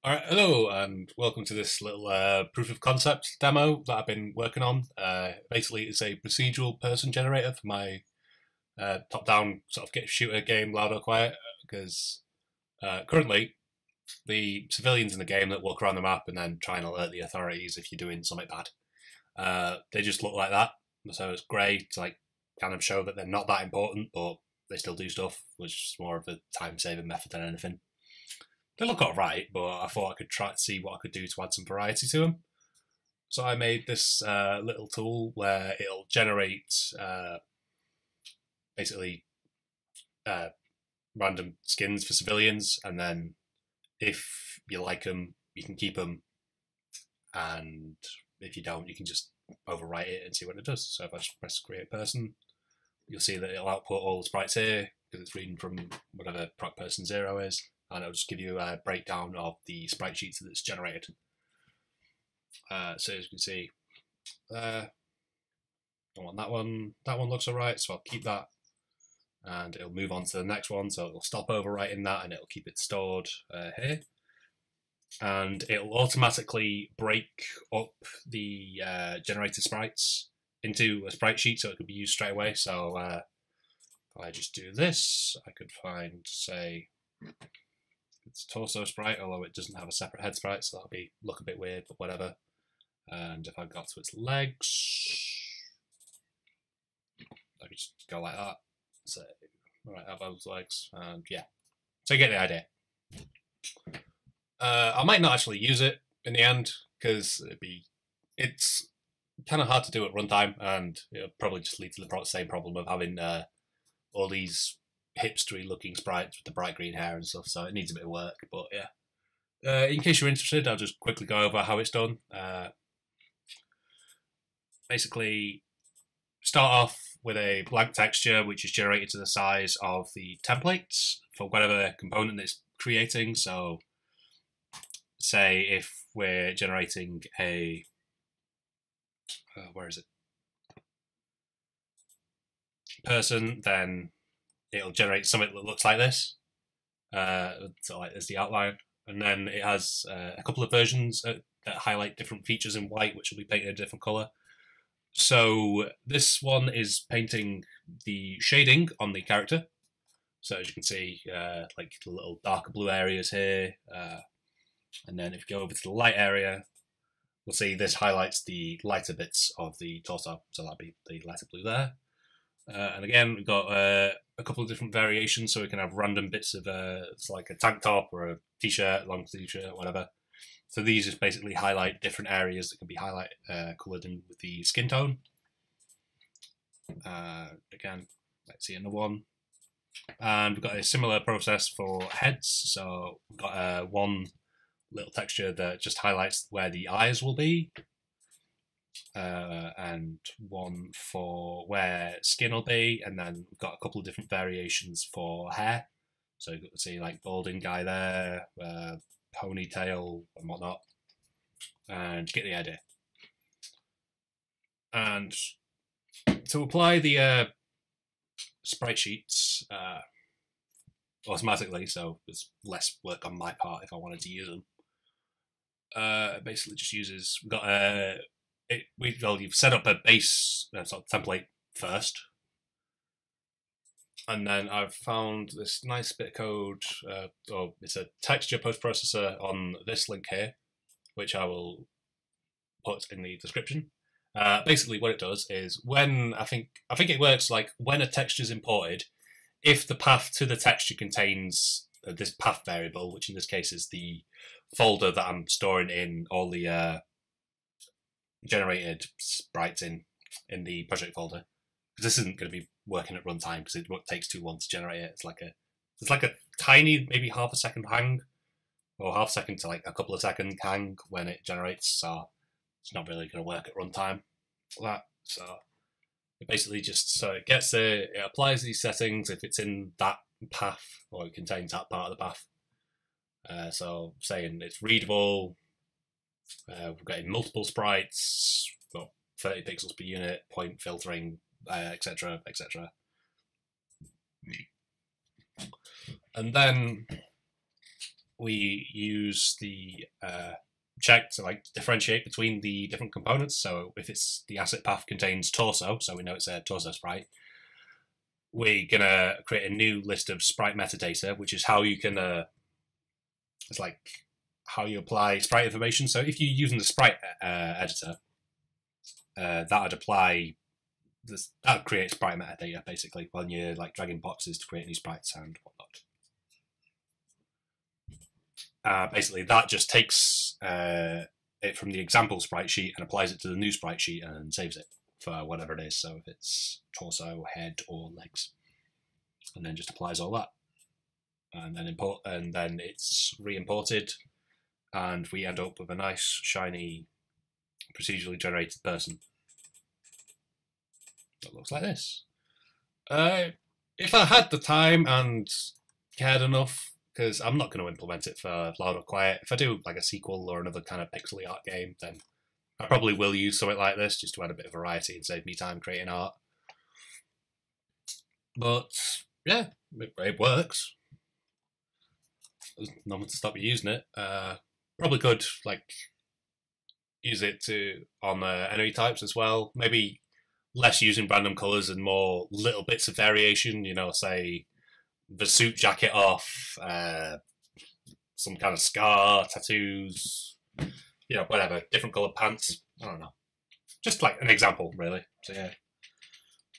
Alright, hello and welcome to this little proof of concept demo that I've been working on. Basically, it's a procedural person generator for my top-down sort of get shooter game, Loud or Quiet, because currently the civilians in the game that walk around the map and then try and alert the authorities if you're doing something bad, they just look like that. So it's great to kind of show that they're not that important, but they still do stuff, which is more of a time-saving method than anything. They look alright, but I thought I could try to see what I could do to add some variety to them. So I made this little tool where it'll generate basically uh, random skins for civilians, and then if you like them, you can keep them, and if you don't, you can just overwrite it and see what it does. So if I just press create person, you'll see that it'll output all the sprites here because it's reading from whatever proc person 0 is, and it'll just give you a breakdown of the sprite sheets that it's generated. So as you can see, I want that one. That one looks alright, so I'll keep that, and it'll move on to the next one. So it'll stop overwriting that, and it'll keep it stored here. And it'll automatically break up the generated sprites into a sprite sheet, so it could be used straight away. So if I just do this, I could find, say, it's torso sprite, although it doesn't have a separate head sprite, so that'll look a bit weird, but whatever. And if I got to its legs, I could just go like that. So, alright, have those legs, and yeah. So you get the idea. I might not actually use it in the end, because it's kind of hard to do at runtime, and it'll probably just lead to the same problem of having all these hipstery looking sprites with the bright green hair and stuff, so it needs a bit of work, but yeah. In case you're interested, I'll just quickly go over how it's done. Basically, start off with a blank texture which is generated to the size of the templates for whatever component it's creating. So say if we're generating a where is it, person, then it'll generate something that looks like this. So like there's the outline, and then it has a couple of versions that highlight different features in white, which will be painted a different color. So this one is painting the shading on the character. So as you can see, like the little darker blue areas here, and then if you go over to the light area, we'll see this highlights the lighter bits of the torso. So that'll be the lighter blue there. And again, we've got a couple of different variations, so we can have random bits of it's like a tank top or a t-shirt, long t-shirt, whatever. So these just basically highlight different areas that can be coloured in with the skin tone. Again, let's see another one. And we've got a similar process for heads. So we've got one little texture that just highlights where the eyes will be, and one for where skin will be, and then we've got a couple of different variations for hair. So you can see like balding guy there, ponytail and whatnot, and you get the idea. And to apply the sprite sheets automatically, so there's less work on my part if I wanted to use them, basically just uses, we've got you've set up a base sort of template first, and then I've found this nice bit of code, or it's a texture post-processor on this link here, which I will put in the description. Basically what it does is when, I think it works like when a texture is imported, if the path to the texture contains this path variable, which in this case is the folder that I'm storing in all the generated sprites in the project folder, because this isn't going to be working at runtime because it takes too long to generate it. It's like a tiny, maybe half a second hang, or half second to like a couple of second hang when it generates. So it's not really going to work at runtime for that. So it basically just, so it applies these settings if it's in that path or it contains that part of the path. So saying it's readable, we're getting multiple sprites, got 30 pixels per unit, point filtering, etc., etc. And then we use the check to like differentiate between the different components. So if it's the asset path contains torso, so we know it's a torso sprite, we're gonna create a new list of sprite metadata, which is how you can it's like how you apply sprite information. So if you're using the sprite editor, that would apply this, that would create sprite metadata basically when you're like dragging boxes to create new sprites and whatnot. Basically, that just takes it from the example sprite sheet and applies it to the new sprite sheet and saves it for whatever it is. So if it's torso, head, or legs, and then just applies all that, and then import, and then it's re-imported, and we end up with a nice, shiny, procedurally generated person that looks like this. If I had the time and cared enough, because I'm not going to implement it for Loud or Quiet. If I do like a sequel or another kind of pixely art game, then I probably will use something like this just to add a bit of variety and save me time creating art. But yeah, it works. There's no one to stop you using it. Probably could like use it on enemy types as well. Maybe less using random colours and more little bits of variation. You know, say the suit jacket off, some kind of scar, tattoos, you know, whatever, different coloured pants. I don't know. Just like an example, really. So yeah.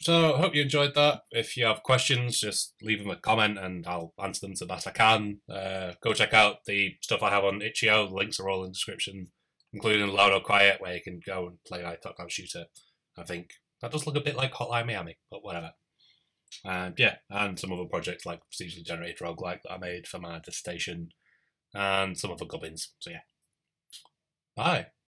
So I hope you enjoyed that. If you have questions, just leave them a comment and I'll answer them to the best I can. Go check out the stuff I have on Itch.io. The links are all in the description, including Loud or Quiet, where you can go and play like top-down shooter. I think that does look a bit like Hotline Miami, but whatever. And yeah, and some other projects like procedurally generated roguelike that I made for my dissertation, and some other gubbins. So yeah. Bye.